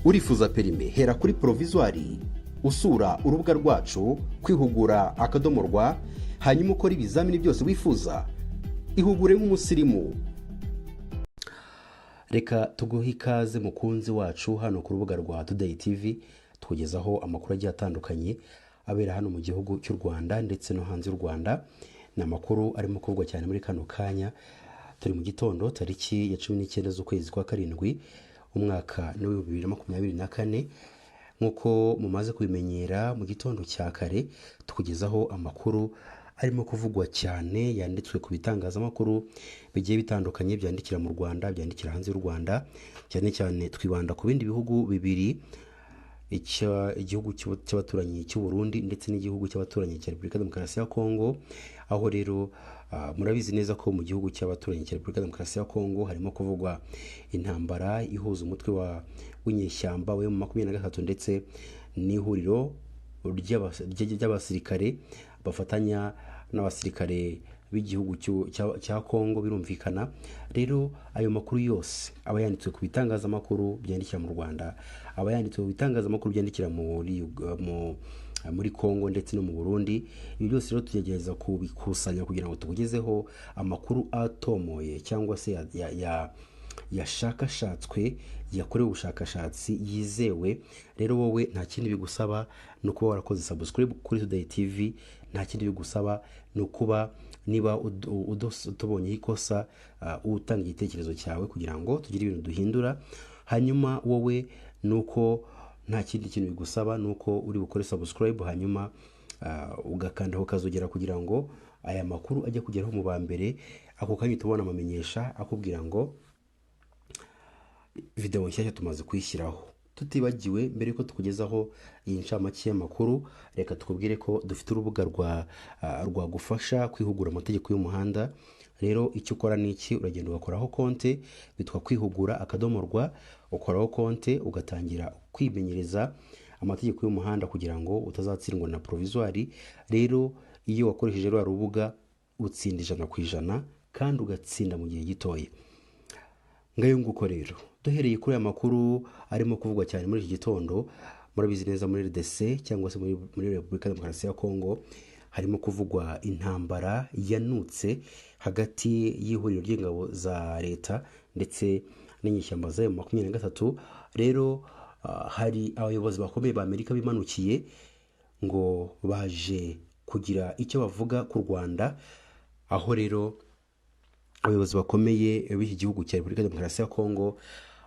urifuza perime hera kuri provisoire usura urubuga rwacu kwihugura.rw hanyuma ukora ibizamini byose wifuza. Ihugure nk'umusirimu. Reka tuguhe ikaze mukunzi wacu hano ku rubuga rwa Today TV, tugezaho amakuru agiye atandukanye abera hano mu gihugu cy'u Rwanda ndetse no hanze y'u Rwanda. Ni amakuru arimo kuvugwa cyane muri kano kanya. Turi mu gitondo tariki ya 19 z'ukwezi kwa karindwi umwaka wa 2024. Nkuko mumaze kubimenyera, mu gitondo cya kare tukugezaho amakuru arimo kuvugwa cyane yanditswe ku bitangazamakuru bigiye bitandukanye byandikira mu Rwanda, byandikira hanze y'u Rwanda. Cyane cyane twibanda ku bindi bihugu bibiri, igihugu cy'abaturanyi cy'u Burundi ndetse n'igihugu cy'abaturanyi cya Repubulika Demokarasi ya Kongo. Aho rero murabizi neza ko mu gihugu cy'abaturanyi cya Repubulika Demokarasi ya Kongo harimo kuvugwa intambara ihuza umutwe w'inyeshyamba we mu 23 ndetse n'ihuriro ry'abasirikare bafatanya n'abasirikare b'igihugu cya Kongo. Birumvikana rero ayo makuru yose aba yanditswe ku bitangazamakuru byandikira mu Rwanda, aba yanditswe ku bitangazamakuru byandikira muri Kongo ndetse no mu Burundi. Ibi byose rero tugerageza kubikusanya kugira ngo tukugezeho amakuru atomoye cyangwa se yashakashatswe, yakorewe ubushakashatsi, yizewe. Rero wowe nta kindi bigusaba no kuba warakoze subscribe kuri Today TV, nta kindi bigusaba no kuba niba utubonye ikosa utanga igitekerezo cyawe kugira ngo tugire ibintu duhindura. Hanyuma wowe nuko nta kindi kintu bigusaba nuko uri bukore subscribe, hanyuma ugakandaho kazogera kugira ngo aya makuru ajye kugeraho mu bambere. Ako kanya tubona amamenyesha akubwira ngo video nshyashya tumaze kwishyiraho. Tutibagiwe mbere ko tukugezaho iyi ncamake y'amakuru, reka tukubwire ko dufite urubuga rwa gufasha kwihugura amategeko y'umuhanda. Rero icyo ukora ni iki, uragenda ugakoraho konte bitwa kwihugura.rw, ukoraho konte ugatangira kwimenyereza amategeko y'umuhanda kugira ngo utazatsindwa na provisoire. Rero iyo wakoresheje rwa rubuga utsinda 100% kandi ugatsinda mu gihe gitoya. Ngayo nguko rero duhereye kuri aya makuru arimo kuvugwa cyane muri iki gitondo. Murabizi neza muri RDC cyangwa se muri Repubulika Demokarasi ya Kongo harimo kuvugwa intambara yanutse hagati y'ihuriro ry'ingabo za leta ndetse n'inyeshyamba za M23. Rero hari abayobozi bakomeye ba Amerika bimanukiye ngo baje kugira icyo bavuga ku Rwanda, aho rero abayobozi bakomeye b'iki gihugu cya Repubulika Demokarasi ya Kongo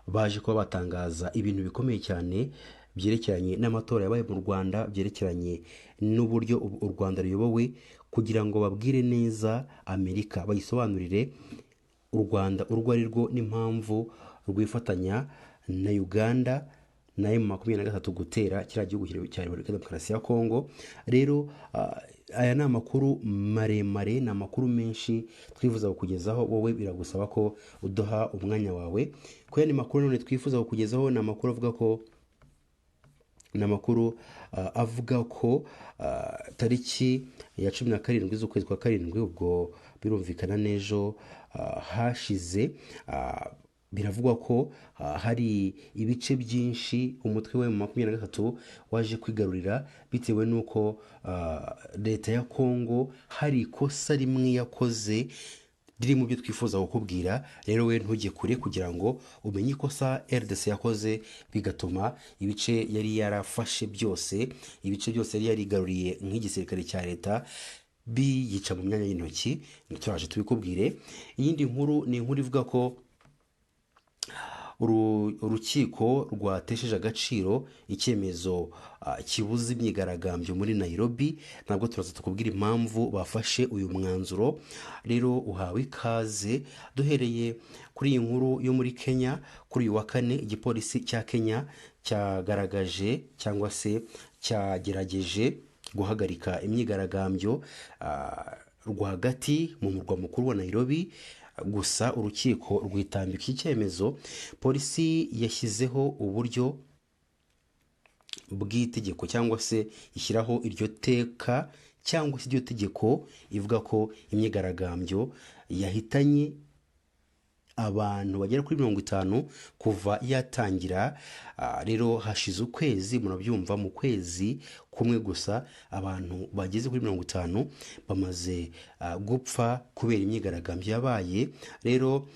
baje kuba batangaza ibintu bikomeye cyane byerekeranye n'amatora yabaye mu Rwanda, byerekeranye n'uburyo u Rwanda ruyobowe, kugira ngo babwire neza Amerika, bayisobanurire u Rwanda urwo ari rwo n'impamvu rwifatanya na Uganda na M23 gutera kiriya gihugu cya Repubulika Demokarasi ya Kongo. Rero aya ni amakuru maremare, ni amakuru menshi twifuza kukugezaho. Wowe biragusaba ko uduha umwanya wawe. Kwa ni makuru none twifuza kukugezaho, ni amakuru avuga ko tariki ya 17 z'ukwezi kwa karindwi, ubwo birumvikana nejo hashize, biravugwa ko hari ibice byinshi umutwe we mu 23 waje kwigarurira bitewe nuko leta ya Kongo hari ikosa rimwe yakoze riri mu byo twifuza kukubwira. Rero we ntujye kure kugira ngo umenye ikosa RDC yakoze bigatuma ibice yari yarafashe byose, ibice byose yari yarigaruriye nk'igisirikare cya leta biyica mu myanya y'intoki. Turaje tubikubwire. Iyindi nkuru ni inkuru ivuga ko urukiko rwatesheje agaciro icyemezo kibuza imyigaragambyo muri Nairobi. Ntabwo turaza tukubwira impamvu bafashe uyu mwanzuro. Rero uhawe ikaze. Duhereye kuri iyi nkuru yo muri Kenya, kuri uyu wa kane igipolisi cya Kenya cyagaragaje cyangwa se cyagerageje guhagarika imyigaragambyo rwagati mu murwa mukuru wa Nairobi. Gusa urukiko rwitambika icyemezo. Polisi yashyizeho uburyo bw'itegeko cyangwa se ishyiraho iryo teka cyangwa se iryo tegeko ivuga ko imyigaragambyo yahitanye abantu bagera kuri 50 kuva yatangira. Rero hashize ukwezi, murabyumva, mu kwezi kumwe gusa abantu bageze kuri 50 bamaze gupfa kubera imyigaragambyo yabaye. Rero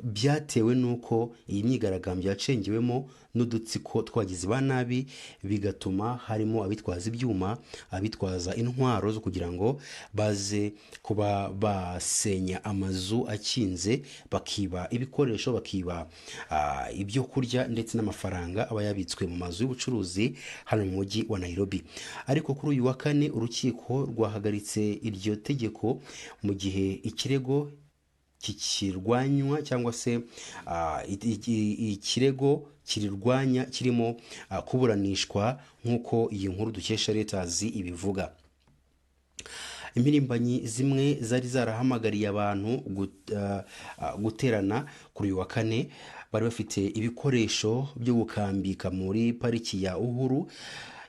byatewe n'uko iyi myigaragambyo yacengewemo n'udutsiko twagizi ba nabi, bigatuma harimo abitwaza ibyuma, abitwaza intwaro zo kugira ngo baze kuba basenya amazu akinze, bakiba ibikoresho, bakiba ibyo kurya ndetse n'amafaranga aba yabitswe mu mazu y'ubucuruzi hano mu mujyi wa Nairobi. Ariko kuri uyu wa kane urukiko rwahagaritse iryo tegeko mu gihe ikirego kikirwanywa cyangwa se ikirego kirirwanya kirimo kuburanishwa nk'uko iyi nkuru dukesha Reuters ibivuga. Impirimbanyi zimwe zari zarahamagariye abantu guterana kuri uyu wa kane, bari bafite ibikoresho byo gukambika muri pariki ya Uhuru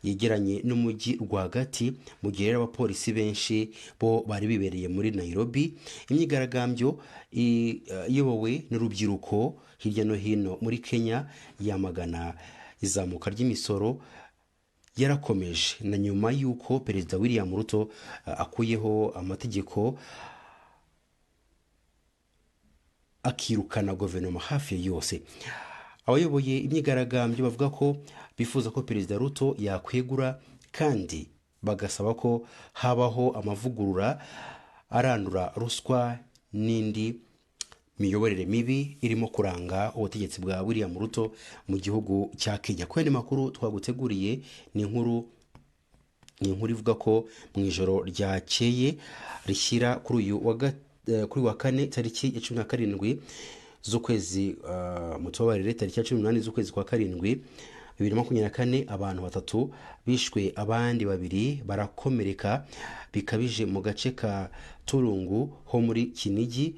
yegeranye n'umujyi rwagati, mu gihe abapolisi benshi bo bari bibereye muri Nairobi. Imyigaragambyo iyobowe n'urubyiruko hirya no hino muri Kenya yamagana izamuka ry'imisoro yarakomeje, na nyuma y'uko Perezida William Ruto akuyeho amategeko akirukana guverinoma hafi yose. Abayoboye imyigaragambyo bavuga ko bifuza ko Perezida Ruto yakwegura kandi bagasaba ko habaho amavugurura arandura ruswa n'indi miyoborere mibi irimo kuranga ubutegetsi bwa William Ruto mu gihugu cya Kenya. Kwene makuru twaguteguriye ni inkuru ivuga ko mu ijoro ryakeye rishyira kuri wa kane tariki ya 17 z'ukwezi mutubabarire tariki ya 18 z'ukwezi kwa karindwi 2024 abantu 3 bishwe, abandi 2 barakomereka bikabije mu gace ka Turungu ho muri Kinigi,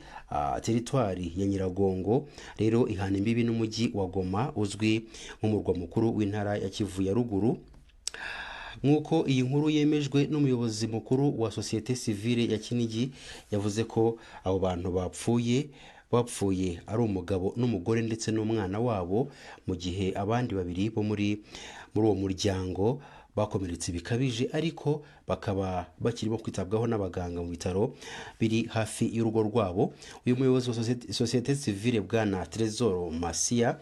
teritwari ya Nyiragongo. Rero ihana imbibi n'umujyi wa Goma uzwi nk'umurwa mukuru w'intara ya Kivu ya ruguru. Nk'uko iyi nkuru yemejwe n'umuyobozi mukuru wa Societe Civile ya Kinigi, yavuze ko abo bantu bapfuye ari umugabo n'umugore ndetse n'umwana wabo, mu gihe abandi 2 bo muri uwo muryango bakomeretse bikabije, ariko bakaba bakirimo kwitabwaho n'abaganga mu bitaro biri hafi y'urugo rwabo. Uyu muyobozi wa Societe Civile bwana Trezor Masia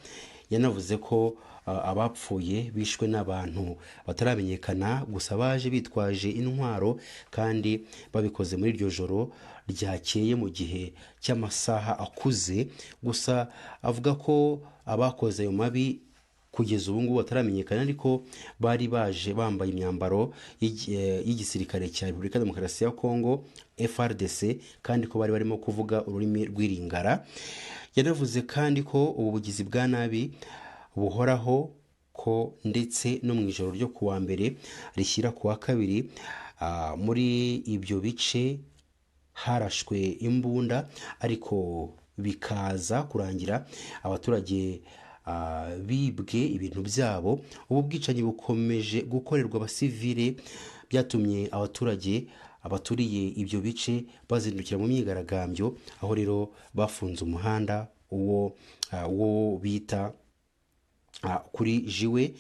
yanavuze ko abapfuye bishwe n'abantu bataramenyekana, gusa baje bitwaje intwaro kandi babikoze muri iryo joro ryakeye mu gihe cy'amasaha akuze. Gusa avuga ko abakoze ayo mabi kugeza ubu ngubu bataramenyekana, ariko bari baje bambaye imyambaro y'igisirikare cya Repubulika Demokarasi ya Kongo FRDC, kandi ko bari barimo kuvuga ururimi rw'iringara. Yanavuze kandi ko ubu bugizi bwa nabi buhoraho ko ndetse no mu ijoro ryo kuwa mbere rishyira kuwa kabiri muri ibyo bice harashwe imbunda, ariko bikaza kurangira abaturage bibwe ibintu byabo. Ubu bwicanyi bukomeje gukorerwa abasivile, byatumye abaturage abaturiye ibyo bice bazindukira mu myigaragambyo, aho rero bafunze umuhanda uwo bita kuri Jiwe.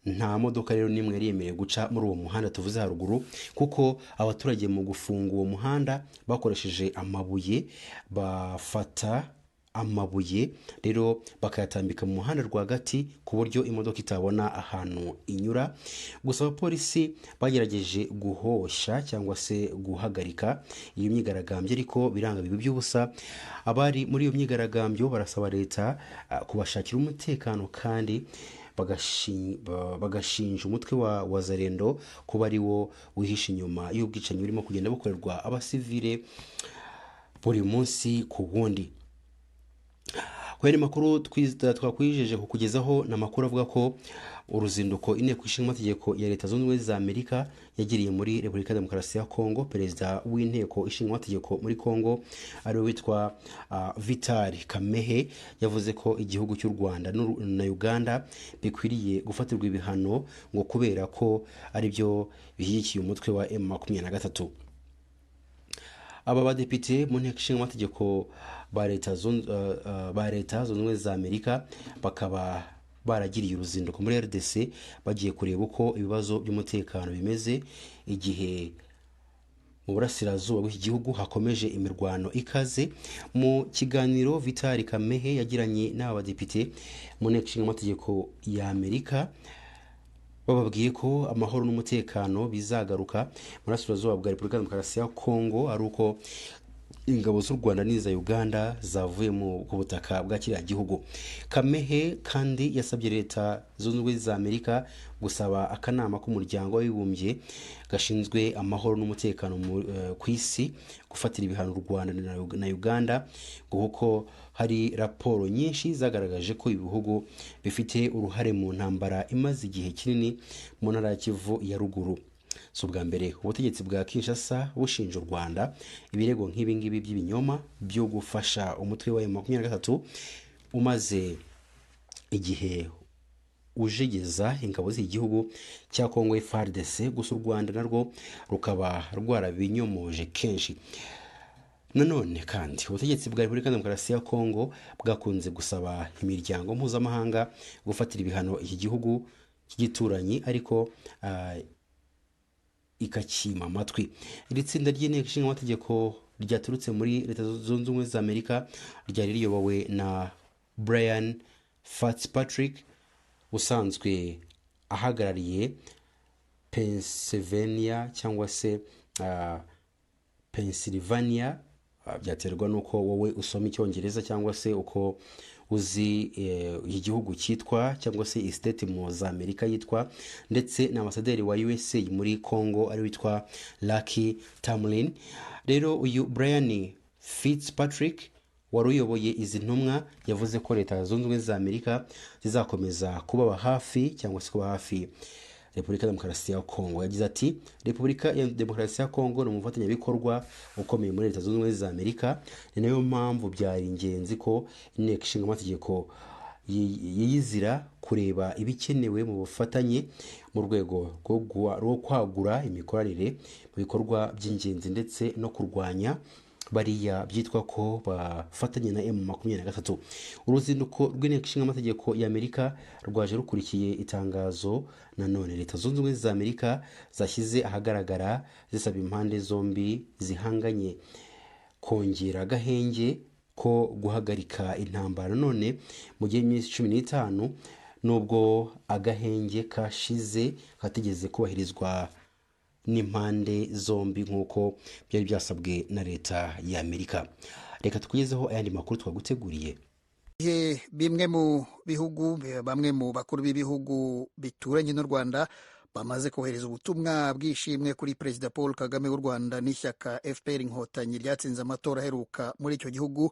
Nta modoka rero nimwe yari yemerewe guca muri uwo muhanda tuvuze haruguru, kuko abaturage mu gufunga uwo muhanda bakoresheje amabuye, bafata amabuye rero bakayatambika mu muhanda rwagati ku buryo imodoka itabona ahantu inyura. Gusa abapolisi bagerageje guhosha cyangwa se guhagarika iyo myigaragambyo, ariko biranga bibi by'ubusa. Abari muri iyo myigaragambyo barasaba leta kubashakira umutekano kandi bagashinja umutwe wa Wazalendo kuba ari wo wihisha inyuma y'ubwicanyi burimo kugenda bukorerwa abasivile buri munsi ku wundi. Kwene makuru twakwijeje kukugezaho n'amakuru avuga ko uruzinduko inteko ishinga amategeko ya Leta Zunze Ubumwe za Amerika yagiriye muri Repubulika Demokarasi ya Kongo, perezida w'inteko ishinga amategeko muri Kongo ari we witwa Vital Kamerhe yavuze ko igihugu cy'u Rwanda na Uganda bikwiriye gufatirwa ibihano ngo kubera ko ari byo bishyigikiye umutwe wa M23. Aba badepite mu nteko ishinga amategeko ba leta zunze ubumwe za Amerika bakaba baragiriye uruzinduko muri RDC bagiye kureba uko ibibazo by'umutekano bimeze, igihe mu burasirazuba bw'iki gihugu hakomeje imirwano ikaze. Mu kiganiro Vital Kamerhe yagiranye n'aba badepite mu nteko ishinga amategeko ya Amerika, bababwiye ko amahoro n'umutekano bizagaruka mu burasirazuba bwa Repubulika ya Demokarasi ya Kongo ari uko ingabo z'u Rwanda n'iza Uganda zavuye ku butaka bwa kiriya gihugu. Kamerhe kandi yasabye leta zunze ubumwe za Amerika gusaba akanama k'umuryango w'abibumbye gashinzwe amahoro n'umutekano ku isi gufatira ibihano u Rwanda na Uganda, kuko hari raporo nyinshi zagaragaje ko ibihugu bifite uruhare mu ntambara imaze igihe kinini mu ntara ya Kivu ya ruguru. So bwa mbere ubutegetsi bwa Kinshasa bushinja u Rwanda ibirego nk'ibi ngibi by'ibinyoma byo gufasha umutwe wa M23 umaze igihe ujegeza ingabo z'igihugu cya Kongo FARDC, gusa u Rwanda narwo rukaba rwarabinyomoje kenshi. Nanone kandi ubutegetsi bwa Repubulika ya Demokarasi ya Kongo bwakunze gusaba imiryango mpuzamahanga gufatira ibihano iki gihugu cy'igituranyi, ariko ikakima amatwi. Iri tsinda ry'inteko ishinga amategeko ryaturutse muri leta zunze ubumwe za Amerika ryari riyobowe na Brian Fitzpatrick usanzwe ahagarariye Pennsylvania cyangwa se Pennsylvania. Byaterwa nuko wowe usoma icyongereza cyangwa se uko uzi igihugu cyitwa cyangwa se state mu za Amerika yitwa, ndetse na ambasaderi wa USA muri Congo ari witwa Lucky Tamlin. Rero uyu Brian Fitzpatrick wari uyoboye izi ntumwa yavuze ko leta zunze ubumwe za Amerika zizakomeza kubaba hafi cyangwa se kuba hafi Repubulika ya Demokarasi ya Kongo. Yagize ati Repubulika ya Demokarasi ya Kongo ni umufatanyabikorwa ukomeye muri leta zunze ubumwe za Amerika, ni nayo mpamvu byari ingenzi ko inteko ishinga amategeko yiyizira kureba ibikenewe mu bufatanye mu rwego rwo kwagura imikoranire mu bikorwa by'ingenzi ndetse no kurwanya bariya byitwa ko bafatanye na M23. Uruzinduko rw'inteko ishinga amategeko ya Amerika rwaje rukurikiye itangazo nanone leta zunze ubumwe za Amerika zashyize ahagaragara zisaba impande zombi zihanganye kongera agahenge ko guhagarika intambara none mu gihe cy'iminsi 15 nubwo agahenge kashize katigeze kubahirizwa n'impande zombi nk'uko byari byasabwe na leta ya Amerika. Reka tukugezeho ayandi makuru twaguteguriye. Bimwe mu bihugu, bamwe mu bakuru b'ibihugu bituranye n'u Rwanda bamaze kohereza ubutumwa bwishimwe kuri Perezida Paul Kagame w'u Rwanda n'ishyaka FPR Inkotanyi ryatsinze amatora aheruka muri icyo gihugu.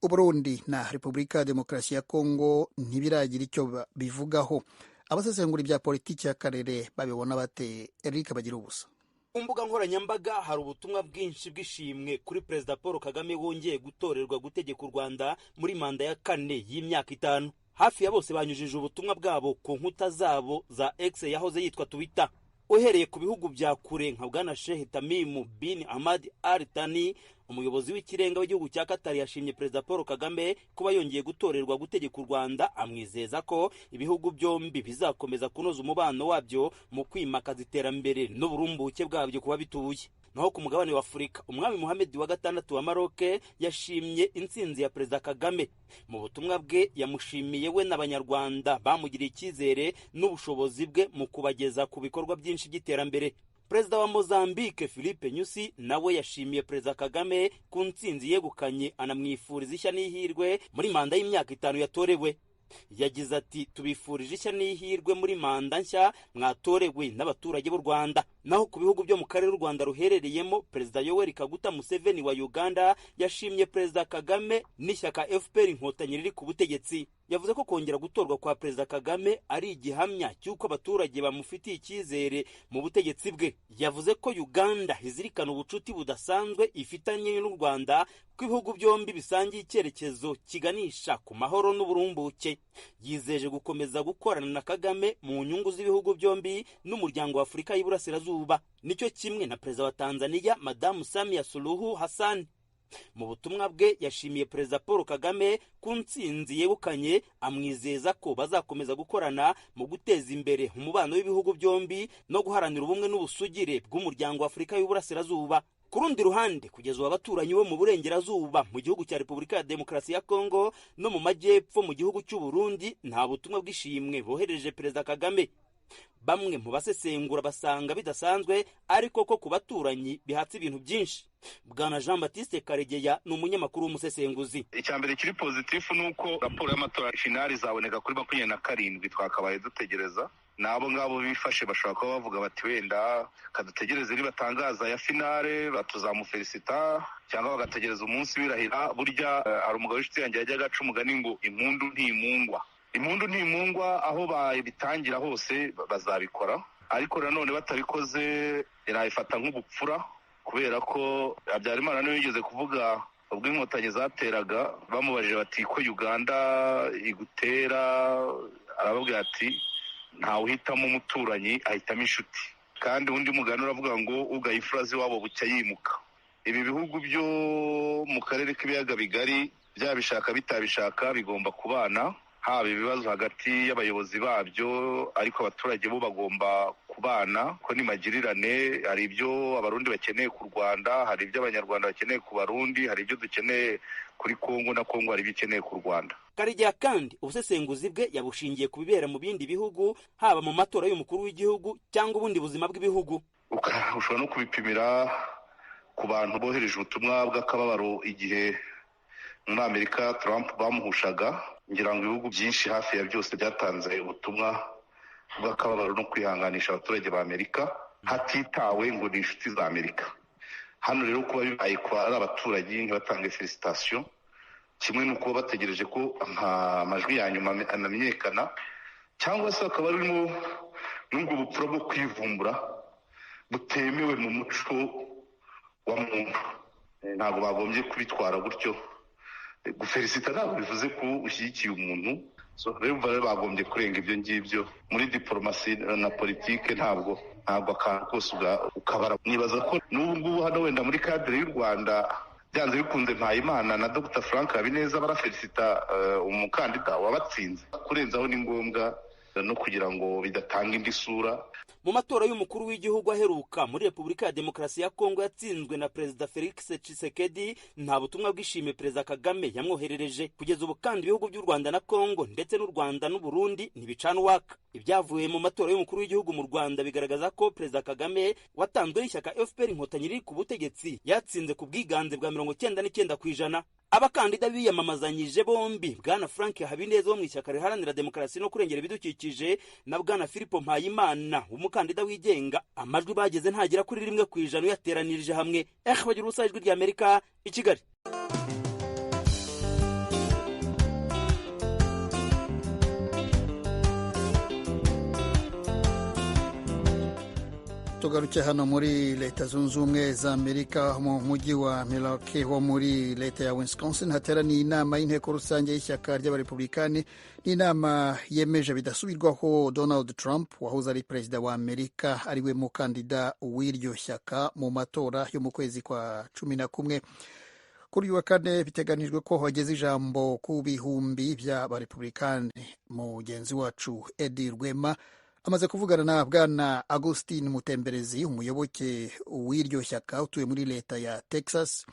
Uburundi na Repubulika ya Demokarasi ya Kongo ntibiragira icyo bivugaho. Abasesengura ibya politiki y'akarere babibona bate? Eric Bagirubusa. Ku mbuga nkoranyambaga hari ubutumwa bwinshi bw'ishimwe kuri Perezida Paul Kagame wongeye gutorerwa gutegeka u Rwanda muri manda ya 4 y'imyaka 5. Hafi ya bose banyujije ubutumwa bwabo ku nkuta zabo za X yahoze yitwa Twitter. Uhereye ku bihugu bya kure nka Bwana Sheikh Tamim bin Ahmad Al Thani, umuyobozi w'ikirenga w'igihugu cya Qatar, yashimye Perezida Paul Kagame kuba yongeye gutorerwa gutegeka u Rwanda, amwizeza ko ibihugu byombi bizakomeza kunoza umubano wabyo mu kwimakaza iterambere n'uburumbuke bwabyo kuba bituye. Naho ku mugabane wa Afurika, umwami Mohamed wa gatandatu wa Maroc yashimye intsinzi ya Perezida Kagame. Mu butumwa bwe yamushimiye we n'abanyarwanda bamugiriye icyizere n'ubushobozi bwe mu kubageza ku bikorwa byinshi by'iterambere. Perezida wa Mozambique Philippe Nyusi nawe yashimiye Perezida Kagame ku ntsinzi yegukanye, anamwifuriza ishya n'ihirwe muri manda y'imyaka 5 yatorewe. Yagize ati tubifurije ishya n'ihirwe muri manda nshya mwatorewe n'abaturage b'u Rwanda. Naho ku bihugu byo mu karere u Rwanda ruherereyemo, Perezida Yoweri Kaguta Museveni wa Uganda yashimye Perezida Kagame n'ishyaka FPR Inkotanyi riri ku butegetsi. Yavuze ko kongera gutorwa kwa Perezida Kagame ari igihamya cy'uko abaturage bamufitiye icyizere mu butegetsi bwe. Yavuze ko Uganda izirikana ubucuti budasanzwe ifitanye n'u Rwanda, ko ibihugu byombi bisangiye icyerekezo kiganisha ku mahoro n'uburumbuke. Yizeje gukomeza gukorana na Kagame mu nyungu z'ibihugu byombi n'umuryango wa Afurika y'Iburasirazuba. Nicyo kimwe na Perezida wa Tanzania Madamu Samia Suluhu Hassan. mu butumwa bwe yashimiye perezida Paul Kagame ku ntsinzi yegukanye, amwizeza ko bazakomeza gukorana mu guteza imbere umubano w'ibihugu byombi no guharanira ubumwe n'ubusugire bw'umuryango wa Afurika y'Uburasirazuba. Ku rundi ruhande, kugeza ubu abaturanyi bo mu burengerazuba mu gihugu cya Repubulika ya Demokarasi ya Kongo no mu majyepfo mu gihugu cy'u Burundi nta butumwa bw'ishimwe bohereje perezida Kagame. Bamwe mu basesengura basanga bidasanzwe, ariko ko ku baturanyi bihatse ibintu byinshi. Bwana Jean Baptiste Karegeya ni umunyamakuru w'umusesenguzi. Icyambere kiri pozitifu nuko raporo y'amatora finali zaboneka kuri 27 twakabaye dutegereza. Nabo ngabo bifashe bashobora kuba bavuga bati wenda kadutegereze nibatangaza ya finale batuzamufelicita, cyangwa bagategereza umunsi wirahira. Burya hari umugabo w'inshuti yanjye yajyaga aca umugani ngo impundu ntimungwa. Impundu ntimunga, aho babitangira hose bazabikora, ariko nanone batabikoze irayifata nk'ubupfura, kubera ko Habyarimana niwe yigeze kuvuga ubwo inkotanyi zateraga bamubajije bati ko Uganda igutera, arababwira ati ntawe uhitamo umuturanyi ahitamo inshuti, kandi undi mugani uravuga ngo ugaye imfura z'iwabo bucya yimuka. Ibi bihugu byo mu karere k'ibiyaga bigari byabishaka bitabishaka bigomba kubana, haba ibibazo hagati y'abayobozi babyo, ariko abaturage bo bagomba kubana ko ni magirirane. Hari ibyo abarundi bakeneye ku Rwanda, hari ibyo abanyarwanda bakeneye ku Barundi, hari ibyo dukeneye kuri Kongo na Kongo hari ibyo ikeneye ku Rwanda. Karegeya kandi ubusesenguzi bwe yabushingiye ku bibera mu bindi bihugu, haba mu matora y'umukuru w'igihugu cyangwa ubundi buzima bw'ibihugu. Ushobora no kubipimira ku bantu bohereje ubutumwa bw'akababaro igihe muri Amerika Trump bamuhushaga. Ngira ngo ibihugu byinshi hafi ya byose byatanze ubutumwa bw'akababaro no kwihanganisha abaturage ba Amerika, hatitawe ngo ni inshuti za Amerika. Hano rero kuba bibaye kwa ari abaturage ntibatange felicitation, kimwe n'uko bategereje ko amajwi ya nyuma anamenyekana, cyangwa se akaba arimo n'ubwo bupfura bwo kwivumbura butemewe mu muco wa muntu. Ntabwo bagombye kubitwara gutyo. Gufelicita ntabwo bivuze ko ushyigikiye umuntu, rero bagombye kurenga ibyo ngibyo. Muri diplomasi na politike ntabwo akantu kose ukabara. Nibaza ko n'ubu ngubu hano wenda muri cadre y'u Rwanda byanze bikunze Mpayimana na Dr Frank Habineza barafelicita umukandida wabatsinze. Kurenzaho ni ngombwa no kugira ngo bidatanga indi sura. Mu matora y'umukuru w'igihugu aheruka muri Repubulika ya Demokarasi ya Kongo yatsinzwe na Perezida Felix Tshisekedi, nta butumwa bw'ishimwe Perezida Kagame yamwoherereje. Kugeza ubu kandi ibihugu by'u Rwanda na Kongo ndetse n'u Rwanda n'u Burundi ntibicana uwaka. Ibyavuye mu matora y'umukuru w'igihugu mu Rwanda bigaragaza ko Perezida Kagame watanzwe n'ishyaka FPR Inkotanyi riri ku butegetsi yatsinze ku bwiganze bwa 99%. Abakandida biyamamazanyije bombi, Bwana Frank Habineza wo mu ishyaka riharanira demokarasi no kurengera ibidukikije na Bwana Philippe Mpayimana umukandida wigenga, amajwi bageze ntagera kuri 1% yateranirije hamwe. Bagira ubusa ijwi rya Amerika i Kigali. Tugaruke hano muri Leta Zunze Ubumwe za Amerika mu mujyi wa Milwaukee ho muri leta ya Wisconsin hateraniye inama y'inteko rusange y'ishyaka ry'abarepublikani. N'inama yemeje bidasubirwaho Donald Trump wahoze ari perezida wa Amerika ariwe mukandida w'iryo shyaka mu matora yo mu kwezi kwa 11. Kuri uyu wa kane biteganijwe ko hageze ijambo ku bihumbi by'abarepublikani. Mugenzi wacu Eddie Rwema amaze kuvugana na Bwana Augustin Mutemberezi, umuyoboke w'iryo shyaka utuye muri leta ya Texas.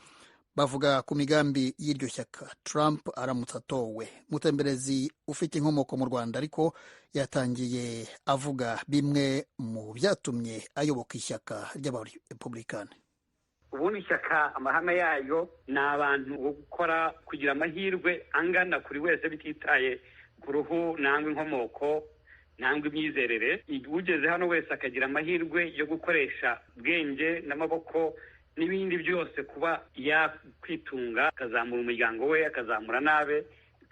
Bavuga ku migambi y'iryo shyaka Trump aramutse atowe. Mutemberezi ufite inkomoko mu Rwanda ariko yatangiye avuga bimwe mu byatumye ayoboka ishyaka ry'abarepublikani. Ubundi ishyaka amahame yayo ni abantu bo gukora kugira amahirwe angana kuri wese bititaye ku ruhu nangwa inkomoko nangwa imyizerere. Ugeze hano wese akagira amahirwe yo gukoresha ubwenge n'amaboko n'ibindi byose kuba yakwitunga, akazamura umuryango we, akazamura nabe,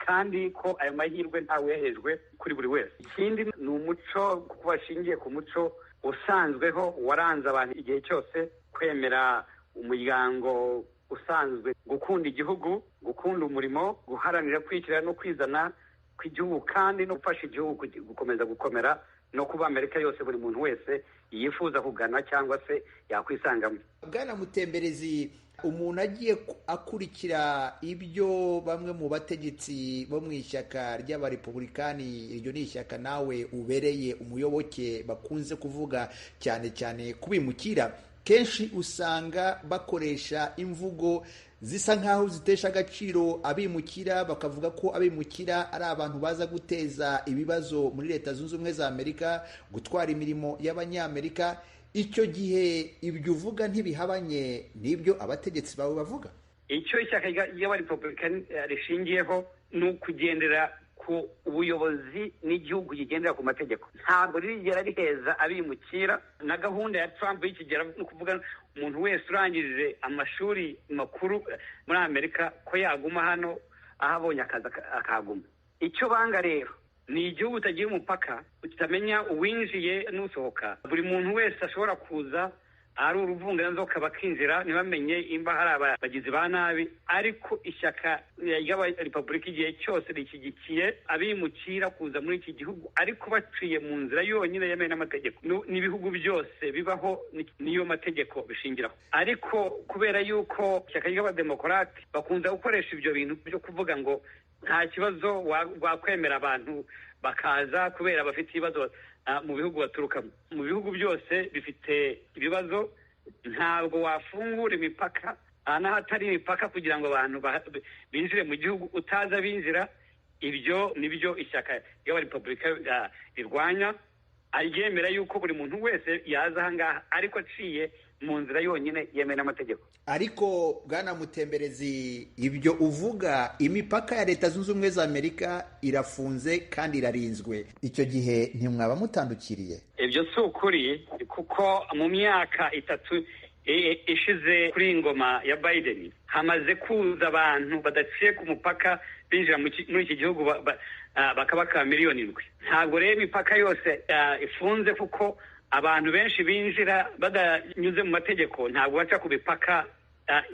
kandi ko ayo mahirwe ntawehejwe kuri buri wese. Ikindi ni umuco, kuko bashingiye ku muco usanzweho waranze abantu igihe cyose, kwemera umuryango usanzwe, gukunda igihugu, gukunda umurimo, guharanira kwishyira no kwizana kw'igihugu, kandi no gufasha igihugu gukomeza gukomera, no kuba Amerika yose buri muntu wese yifuza kugana cyangwa se yakwisangamo. Bwana Mutemberezi, umuntu agiye akurikira ibyo bamwe mu bategetsi bo mu ishyaka ry'abarepublikani, iryo ni ishyaka nawe ubereye umuyoboke, bakunze kuvuga cyane cyane kubimukira, kenshi usanga bakoresha imvugo zisa nkaho zitesha agaciro abimukira, bakavuga ko abimukira ari abantu baza guteza ibibazo muri Leta Zunze Ubumwe za Amerika, gutwara imirimo y'Abanyamerika. Icyo gihe ibyo uvuga ntibihabanye n'ibyo abategetsi bawe bavuga? Icyo ishyaka ry'abarepublikani rishingiyeho ni ukugendera ku ubuyobozi n'igihugu kigendera ku mategeko. Ntabwo rigera riheza abimukira, na gahunda ya Trump y'ikigera no kuvuga umuntu wese urangije amashuri makuru muri Amerika ko yaguma hano, ahabonye akazi akaguma. Icyo banga rero ni igihugu utagira umupaka, utamenya uwinjiye n'usohoka. Buri muntu wese ashobora kuza ari uruvunganzoka bakinjira ntibamenye imba hari abagizi ba nabi. Ariko ishyaka ry'abarepublika igihe cyose rishyigikiye abimukira kuza muri iki gihugu, ariko baciye mu nzira yonyine yemewe n'amategeko. N'ibihugu byose bibaho niyo mategeko bishingiraho. Ariko kubera yuko ishyaka ry'abademokarati bakunze gukoresha ibyo bintu byo kuvuga ngo nta kibazo wakwemera abantu bakaza kubera bafite ibibazo mu bihugu baturukamo. Mu bihugu byose bifite ibibazo, ntabwo wafungura imipaka n'ahatari imipaka kugira ngo abantu binjire mu gihugu utaza binjira. Ibyo nibyo ishyaka ry'abarepublika rirwanya, aryemera yuko buri muntu wese yaza ahangaha ariko aciye mu nzira yonyine yemewe n'amategeko. Ariko Bwana Mutemberezi, ibyo uvuga, imipaka ya Leta Zunze Ubumwe za Amerika irafunze kandi irarinzwe, icyo gihe ntimwaba mutandukiriye? Ibyo si ukuri, kuko mu myaka 3 ishize kuri ingoma ya Biden hamaze kuza abantu badaciye ku mupaka binjira muri iki gihugu bakabaka 7 miliyoni. Ntabwo rero imipaka yose ifunze, kuko abantu benshi binjira badanyuze mu mategeko, ntabwo baca ku mipaka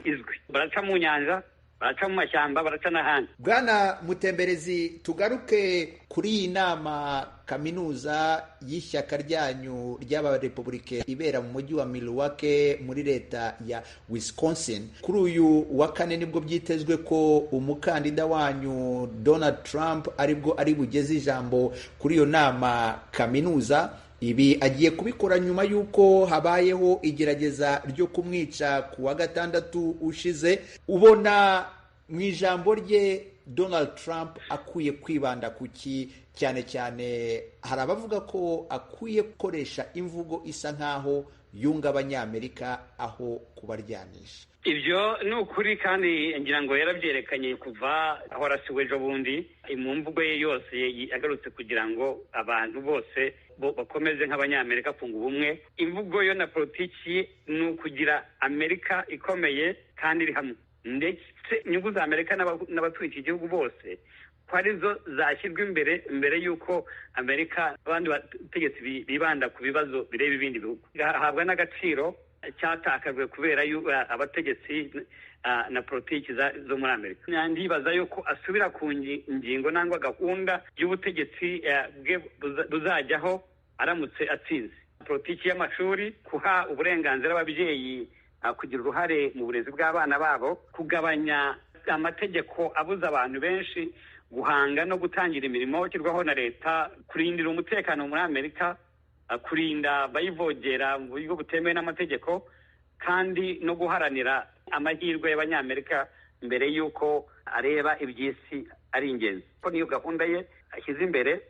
izwi. Baraca mu nyanja, baraca mu mashyamba, baraca n'ahandi. Bwana Mutemberezi, tugaruke kuri iyi nama kaminuza y'ishyaka ryanyu ry'abarepublike ibera mu mujyi wa Milwaukee muri leta ya Wisconsin. Kuri uyu wa kane nibwo byitezwe ko umukandida wanyu Donald Trump aribwo ari bugeze ijambo kuri iyo nama kaminuza. Ibi agiye kubikora nyuma y'uko habayeho igerageza ryo kumwica ku wa gatandatu ushize. Ubona mu ijambo rye Donald Trump akwiye kwibanda kuki? Cyane cyane hari abavuga ko akwiye gukoresha imvugo isa nkaho yunga Abanyamerika aho kubaryanisha. Ibyo ni ukuri, kandi ngira ngo yarabyerekanye kuva aho arasiwe ejo bundi. Mu mvugo ye yose yagarutse kugira ngo abantu bose bakomeze nk'Abanyamerika kunga ubumwe. Imvugo yo na politiki ni ukugira Amerika ikomeye kandi iri hamwe, ndetse inyungu za Amerika n'abatuye iki gihugu bose ko arizo zashyirwa imbere y'uko Amerika abandi bategetsi bibanda ku bibazo bireba ibindi bihugu. Gahabwa n'agaciro cyatakajwe kubera abategetsi na politiki zo muri Amerika. Ndibaza yuko asubira ku ngingo nangwa gahunda y'ubutegetsi bwe buzajyaho aramutse atsinze. Politiki y'amashuri, kuha uburenganzira ababyeyi kugira uruhare mu burezi bw'abana babo, kugabanya amategeko abuza abantu benshi guhanga no gutangira imirimo ishyirwaho na leta, kurindira umutekano muri Amerika, kurinda bayivogera mu buryo butemewe n'amategeko, kandi no guharanira amahirwe y'Abanyamerika mbere y'uko areba iby'isi ari ingenzi. Ko niyo gahunda ye ashyize imbere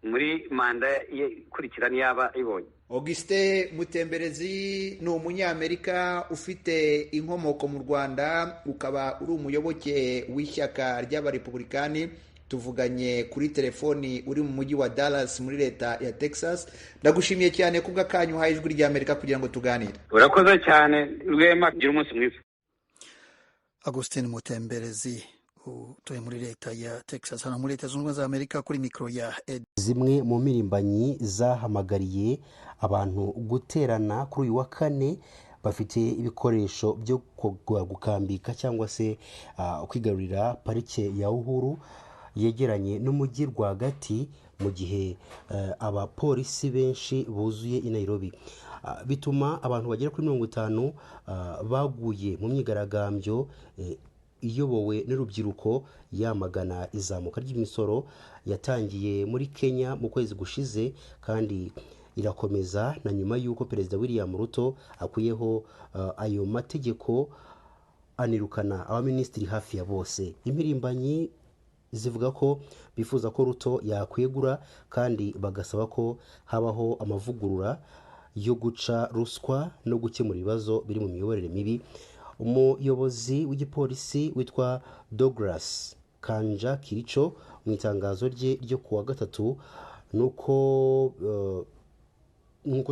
muri manda ikurikira niyaba ibonye. Augustin Mutemberezi ni Umunyamerika ufite inkomoko mu Rwanda, ukaba uri umuyoboke w'ishyaka ry'abarepublikani. Tuvuganye kuri telefoni uri mu mujyi wa Dallas muri leta ya Texas. Ndagushimiye cyane kubw'akanyu uhaye Ijwi ry'Amerika kugira ngo tuganire. Urakoze cyane Rwema, gira umunsi mwiza. Augustin Mutemberezi utuye muri leta ya Texas hano muri Leta Zunze Ubumwe za Amerika kuri mikoro ya Ed. Zimwe mu mirimbanyi zahamagariye abantu guterana kuri uyu wa kane bafite ibikoresho byo gukambika cyangwa se kwigarurira parike ya Uhuru. yegeranye n'umujyi rwagati mu gihe abapolisi benshi buzuye i Nairobi. Bituma abantu bagera kuri 50 baguye mu myigaragambyo iyobowe n'urubyiruko yamagana izamuka ry'imisoro yatangiye muri Kenya mu kwezi gushize kandi irakomeza na nyuma y'uko Perezida William Ruto akuyeho ayo mategeko anirukana abaminisitiri hafi ya bose. Impirimbanyi zivuga ko bifuza ko Ruto yakwegura kandi bagasaba ko habaho amavugurura yo guca ruswa no gukemura ibibazo biri mu miyoborere mibi. Umuyobozi w'igipolisi witwa Douglas Kanja Kiricho mu itangazo rye ryo kuwa gatatu nuko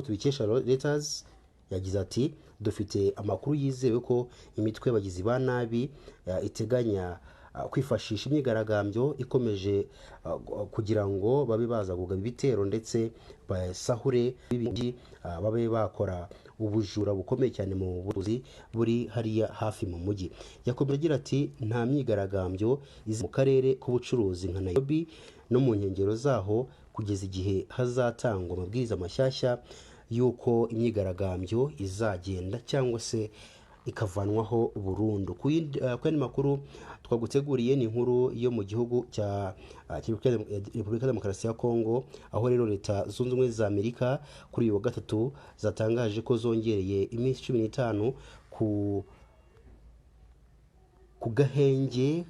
tubikesha Reuters yagize ati dufite amakuru yizewe ko imitwe y'abagizi ba nabi iteganya kwifashisha imyigaragambyo ikomeje kugira ngo babe baza kugaba ibitero ndetse basahure ibindi babe bakora ubujura bukomeye cyane mu buzi buri hariya hafi mu mujyi. Yakomeje agira ati nta myigaragambyo izi mu karere k'ubucuruzi nka Nairobi no mu nkengero zaho kugeza igihe hazatangwa amabwiriza mashyashya y'uko imyigaragambyo izagenda cyangwa se ikavanwaho burundu. Ku yandi makuru twaguteguriye ni inkuru yo mu gihugu cya Repubulika Demokarasi ya Kongo, aho rero Leta Zunze Ubumwe za Amerika kuri uyu wa gatatu zatangaje ko zongereye iminsi 15 ku gahenge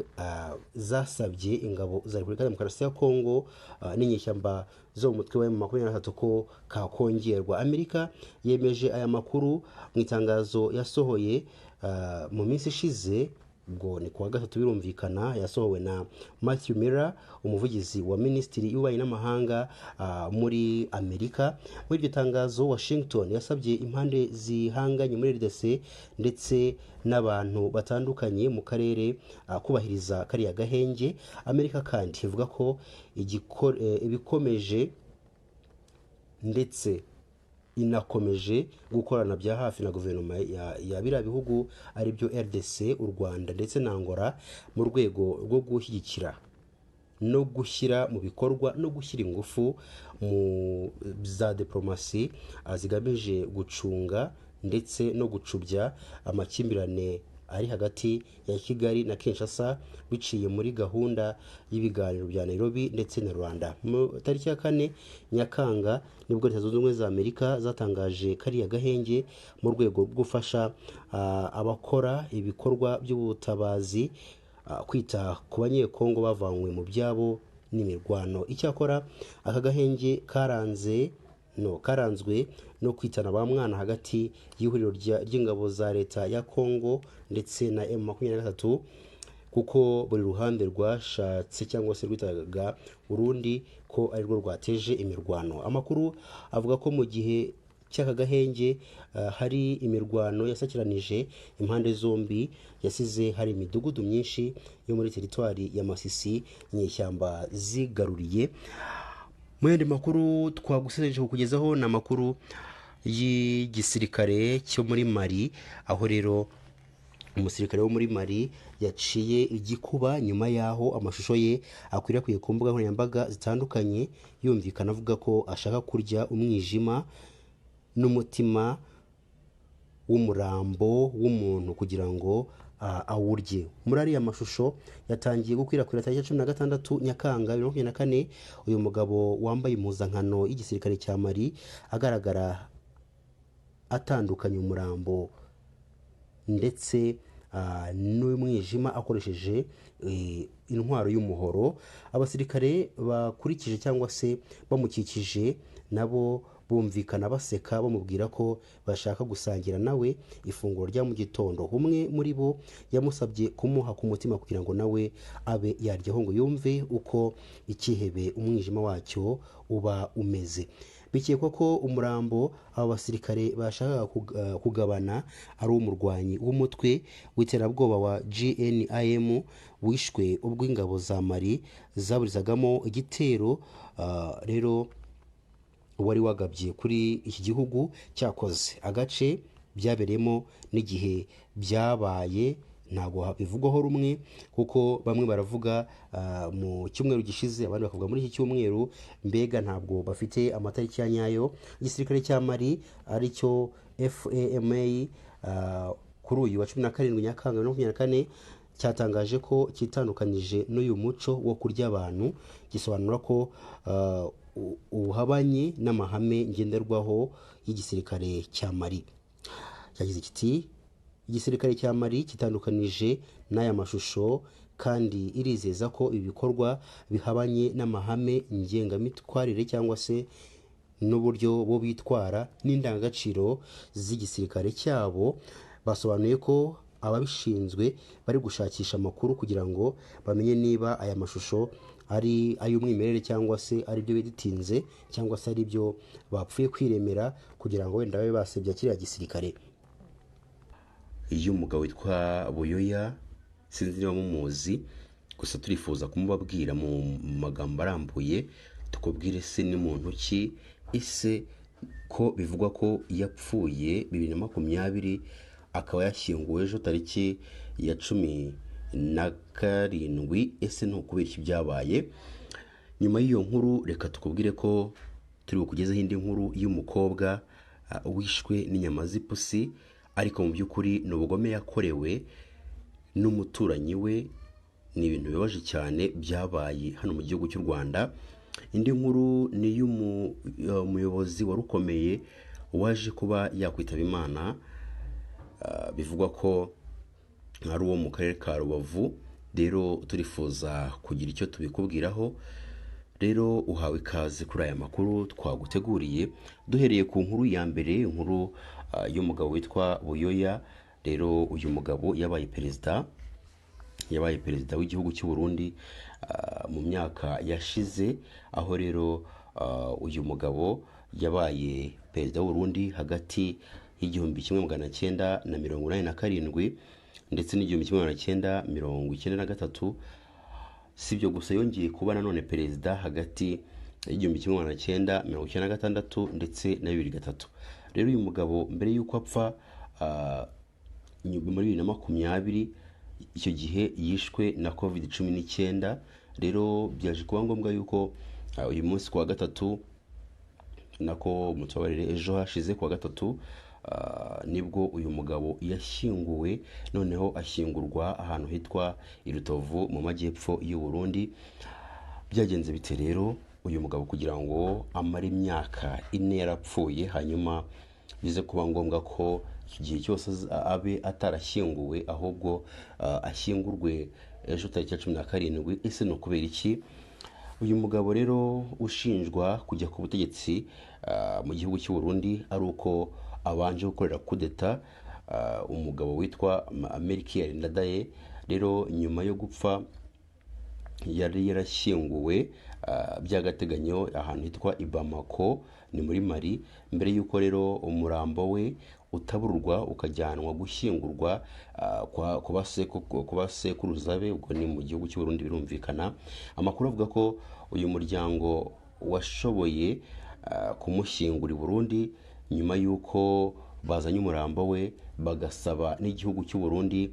zasabye ingabo za Repubulika Demokarasi ya Kongo n'inyeshyamba zo mu mutwe wa M23 ko kakongerwa. Amerika yemeje aya makuru mu itangazo yasohoye mu minsi ishize, ubwo ni kuwa gatatu birumvikana, yasohowe na Matthew Miller, umuvugizi wa Minisitiri y'Ububanyi n'Amahanga muri Amerika. Muri iryo tangazo Washington yasabye impande zihanganye muri RDC ndetse n'abantu batandukanye mu karere kubahiriza kariya gahenge. Amerika kandi ivuga ko ibikomeje ndetse inakomeje gukorana bya hafi na guverinoma ya biriya bihugu ari byo RDC, u Rwanda ndetse na Angola mu rwego rwo gushyigikira no gushyira mu bikorwa no gushyira ingufu mu za diplomasi zigamije gucunga ndetse no gucubya amakimbirane ari hagati ya Kigali na Kinshasa biciye muri gahunda y'ibiganiro bya Nairobi ndetse na Rwanda. Mu tariki ya 4 Nyakanga nibwo Leta Zunze Ubumwe za Amerika zatangaje kariya gahenge mu rwego rwo gufasha abakora ibikorwa by'ubutabazi kwita ku banyekongo bavanywe mu byabo n'imirwano. Icyakora aka gahenge karanzwe no kwitana ba mwana hagati y'ihuriro ry'ingabo za leta ya Kongo ndetse na M23, kuko buri ruhande rwashatse cyangwa se rwitaga urundi ko ari rwo rwateje imirwano. Amakuru avuga ko mu gihe cy'aka gahenge hari imirwano yasakiranije impande zombi yasize hari imidugudu myinshi yo muri teritwari ya Masisi inyeshyamba zigaruriye. Mu yandi makuru twagusezeje kukugezaho na makuru y'igisirikare cyo muri Mali, aho rero umusirikare wo muri Mali yaciye igikuba nyuma yaho amashusho ye akwirakwiye ku mbuga nkoranyambaga zitandukanye yumvikana avuga ko ashaka kurya umwijima n'umutima w'umurambo w'umuntu kugira ngo awurye. Muri ariya mashusho yatangiye gukwirakwira tariki 16 Nyakanga 2024, uyu mugabo wambaye impuzankano y'igisirikare cya Mali agaragara atandukanye umurambo ndetse n'umwijima akoresheje intwaro y'umuhoro. Abasirikare bakurikije cyangwa se bamukikije nabo bumvikana baseka bamubwira ko bashaka gusangira nawe ifunguro rya mu gitondo. Umwe muri bo yamusabye kumuha ku mutima kugira ngo nawe abe yaryaho ngo yumve uko ikihebe umwijima wacyo uba umeze. Bikekwa ko umurambo aba basirikare bashaka kugabana ari umurwanyi w'umutwe w'iterabwoba wa GNIM wishwe ubwo ingabo za Mali zaburizagamo igitero rero wari wagabye kuri iki gihugu cyakoze agace byabereyemo n'igihe byabaye ntabwo bivugwaho rumwe, kuko bamwe baravuga mu cyumweru gishize, abandi bakavuga muri iki cyumweru. Mbega ntabwo bafite amatariki ya nyayo. Igisirikare cya Mali aricyo FAMA kuri uyu wa 17 Nyakanga 2024 cyatangaje ko kitandukanije n'uyu muco wo kurya abantu, gisobanura ko uhabanye n'amahame ngenderwaho y'igisirikare cya Mali. Cyagize kiti igisirikare cya Mali kitandukanije n'aya mashusho kandi irizeza ko ibi bikorwa bihabanye n'amahame ngengamitwarire cyangwa se n'uburyo bo bitwara n'indangagaciro z'igisirikare cyabo. Basobanuye ko ababishinzwe bari gushakisha amakuru kugira ngo bamenye niba aya mashusho ari ay'umwimerere cyangwa se ari byo biditinze cyangwa se ari byo bapfuye kwiremera kugira ngo wenda babe basebya kiriya gisirikare. Iyo umugabo witwa Buyoya, sinzi niba mumuzi, gusa turifuza kumubabwira mu magambo arambuye, tukubwire se ni muntu ki, ese ko bivugwa ko yapfuye 2020 akaba yashyinguwe ejo tariki ya 17, ese ni ukubera iki byabaye? Nyuma y'iyo nkuru reka tukubwire ko turi bukugezeho indi nkuru y'umukobwa wishwe n'inyama z'ipusi, ariko mu by'ukuri ni ubugome yakorewe n'umuturanyi we. Ni ibintu bibabaje cyane byabaye hano mu gihugu cy'u Rwanda. Indi nkuru ni y'umuyobozi warukomeye waje kuba yakwitaba Imana. Bivugwa ko ari uwo mu karere ka Rubavu. Rero turifuza kugira icyo tubikubwiraho. Rero uhawe ikaze kuri aya makuru twaguteguriye, duhereye ku nkuru ya mbere, inkuru y'umugabo witwa Buyoya. Rero uyu mugabo yabaye perezida w'igihugu cy'u Burundi mu myaka yashize, aho rero uyu mugabo yabaye perezida w'u Burundi hagati y'1987 ndetse n'1993. Sibyo gusa, yongeye kuba nanone perezida hagati y'1996 ndetse na 2003. Rero uyu mugabo mbere y'uko apfa muri 2020, icyo gihe yishwe na COVID-19. Rero byaje kuba ngombwa yuko uyu munsi kuwa gatatu, nako mutabarire ejo hashize kuwa gatatu, nibwo uyu mugabo yashyinguwe, noneho ashyingurwa ahantu hitwa i Rutovu mu majyepfo y'u Burundi. Byagenze bite rero uyu mugabo kugira ngo amare imyaka 4 yarapfuye, hanyuma bize kuba ngombwa ko iki gihe cyose abe atarashyinguwe, ahubwo ashyingurwe ejo tariki ya 17? Ese no kubera iki? Uyu mugabo rero ushinjwa kujya ku butegetsi mu gihugu cy'u Burundi ari uko abanje gukorera kudeta umugabo witwa Melchior Ndadaye. Rero nyuma yo gupfa yari yarashyinguwe by'agateganyo ahantu hitwa i Bamako, ni muri Mali, mbere y'uko rero umurambo we utabururwa ukajyanwa gushyingurwa ku basekuruza be, ubwo ni mu gihugu cy'u Burundi. Birumvikana amakuru avuga ko uyu muryango washoboye kumushyingura i Burundi nyuma y'uko bazanye umurambo we, bagasaba n'igihugu cy'u Burundi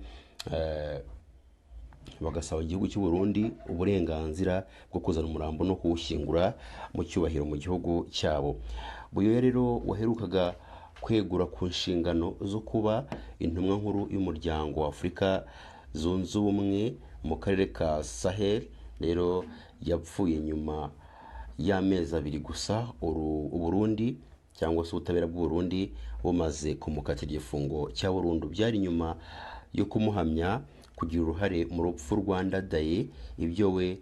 uburenganzira bwo kuzana umurambo no kuwushyingura mu cyubahiro mu gihugu cyabo. Buyoya rero waherukaga kwegura ku nshingano zo kuba intumwa nkuru y'umuryango wa Afurika Zunze Ubumwe mu karere ka Sahel. Rero yapfuye nyuma y'amezi 2 gusa Burundi cyangwa se ubutabera bw'u Burundi bumaze kumukatira igifungo cya burundu. Byari nyuma yo kumuhamya kugira uruhare mu rupfu rwa Ndadaye, ibyo we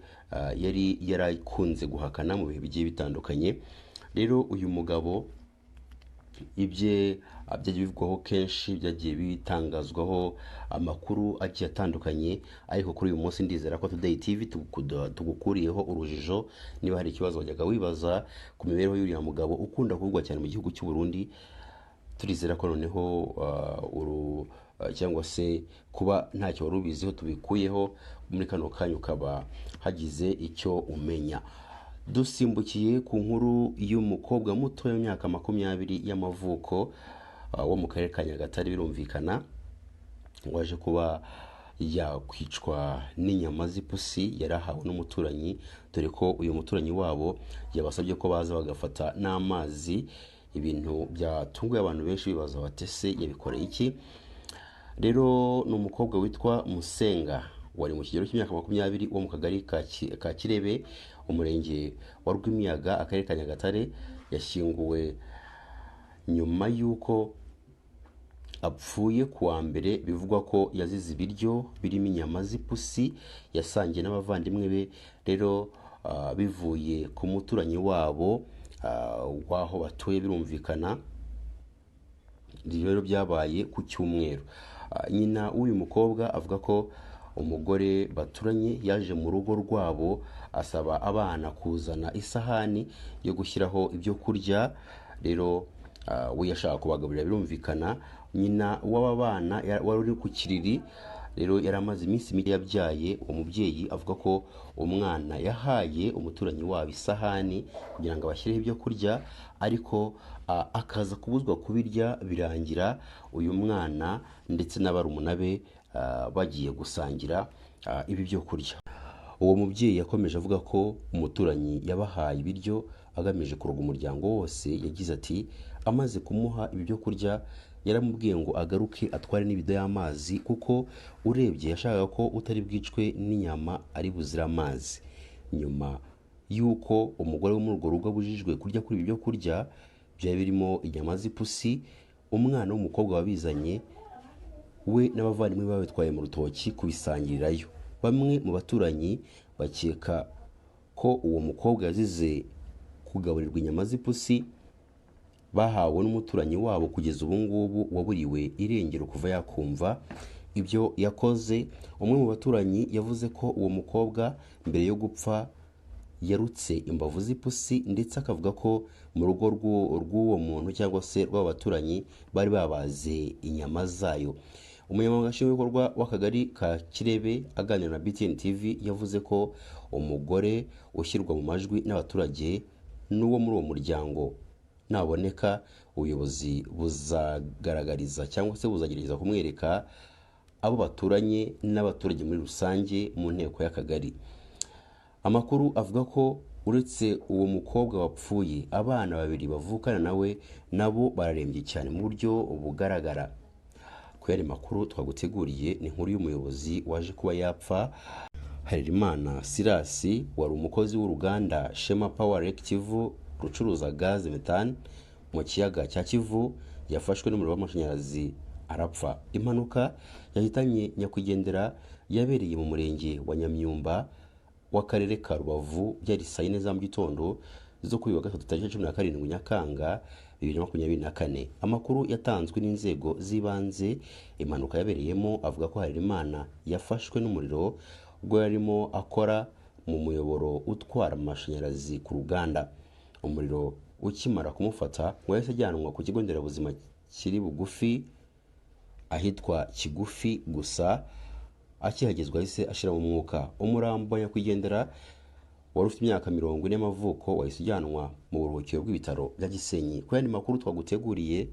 yari yarakunze guhakana mu bihe bigiye bitandukanye. Rero uyu mugabo ibye byagiye bivugwaho kenshi, byagiye bitangazwaho amakuru agiye atandukanye, ariko kuri uyu munsi ndizera ko Today TV tugukuriyeho urujijo. Niba hari ikibazo wajyaga wibaza ku mibereho y'uriya mugabo ukunda kuvugwa cyane mu gihugu cy'u Burundi, turizera ko noneho cyangwa se kuba ntacyo wari ubiziho tubikuyeho muri kano kanya ukaba hagize icyo umenya. Dusimbukiye ku nkuru y'umukobwa muto y'imyaka 20 y'amavuko wo mu karere ka Nyagatare. Birumvikana waje kuba yakwicwa n'inyama z'ipusi yari ahawe n'umuturanyi, dore ko uyu muturanyi wabo yabasabye ko baza bagafata n'amazi. Ibintu byatunguye abantu benshi bibaza bati ese yabikoreye iki? Rero ni umukobwa witwa Musenga wari mu kigero cy'imyaka 20 wo mu kagari ka Kirebe, umurenge wa Rwimiyaga, akarere ka Nyagatare. Yashyinguwe nyuma y'uko apfuye kuwa mbere, bivugwa ko yazize ibiryo birimo inyama z'ipusi yasangiye n'abavandimwe be. Rero bivuye ku muturanyi wabo waho batuye, birumvikana. Rero byabaye ku cyumweru. Nyina w'uyu mukobwa avuga ko umugore baturanye yaje mu rugo rwabo asaba abana kuzana isahani yo gushyiraho ibyo kurya. Rero we yashaka kubagaburira, birumvikana. Nyina w'aba bana wari uri ku kiriri, rero yari amaze iminsi mike yabyaye. Uwo mubyeyi avuga ko umwana yahaye umuturanyi wabo isahani kugira ngo abashyireho ibyo kurya, ariko akaza kubuzwa kubirya. Birangira uyu mwana ndetse n'abarumuna be bagiye gusangira ibi byo kurya. Uwo mubyeyi yakomeje avuga ko umuturanyi yabahaye ibiryo agamije kuroga umuryango wose. Yagize ati amaze kumuha ibi byo kurya yaramubwiye ngo agaruke atware n'ibido y'amazi, kuko urebye yashakaga ko utari bwicwe n'inyama ari buzira amazi. Nyuma y'uko umugore wo muri urwo rugo abujijwe kurya kuri ibi byo kurya byari birimo inyama z'ipusi, umwana w'umukobwa wabizanye we n'abavandimwe babitwaye mu rutoki kubisangirirayo. Bamwe mu baturanyi bakeka ko uwo mukobwa yazize kugaburirwa inyama z'ipusi bahawe n'umuturanyi wabo, kugeza ubu ngubu waburiwe irengero kuva yakumva ibyo yakoze. Umwe mu baturanyi yavuze ko uwo mukobwa mbere yo gupfa yarutse imbavu z'ipusi, ndetse akavuga ko mu rugo rw'uwo muntu cyangwa se rw'abaturanyi bari babaze inyama zayo. Umunyamabanga nshingwabikorwa w'akagari ka Kirebe aganira na BTN TV yavuze ko umugore ushyirwa mu majwi n'abaturage n'uwo muri uwo muryango naboneka ubuyobozi buzagaragariza cyangwa se buzagerageza kumwereka abo baturanye n'abaturage muri rusange mu nteko y'akagari. Amakuru avuga ko uretse uwo mukobwa wapfuye, abana 2 bavukana nawe nabo bararembye cyane mu buryo bugaragara. Ku yari makuru twaguteguriye ni inkuru y'umuyobozi waje kuba yapfa, Harerimana Silas, wari umukozi w'uruganda Shema Power Active rucuruza gaz methane mu kiyaga cya Kivu. Yafashwe n'umuriro w'amashanyarazi arapfa. Impanuka yahitanye nyakwigendera yabereye mu murenge wa Nyamyumba w'akarere ka Rubavu, byari saa 4 za mu gitondo zo kuri wa gatatu tariki 17 Nyakanga 2024. Amakuru yatanzwe n'inzego z'ibanze impanuka yabereyemo avuga ko Harerimana yafashwe n'umuriro ubwo yarimo akora mu muyoboro utwara amashanyarazi ku ruganda. Umuriro ukimara kumufata ngo yahise ajyanwa ku kigo nderabuzima kiri bugufi ahitwa Kigufi, gusa akihagezwa yahise ashira mu mwuka. Umurambo wa nyakwigendera wari ufite imyaka 40 y'amavuko wahise ujyanwa mu buruhukiro bw'ibitaro bya Gisenyi. Ku yandi makuru twaguteguriye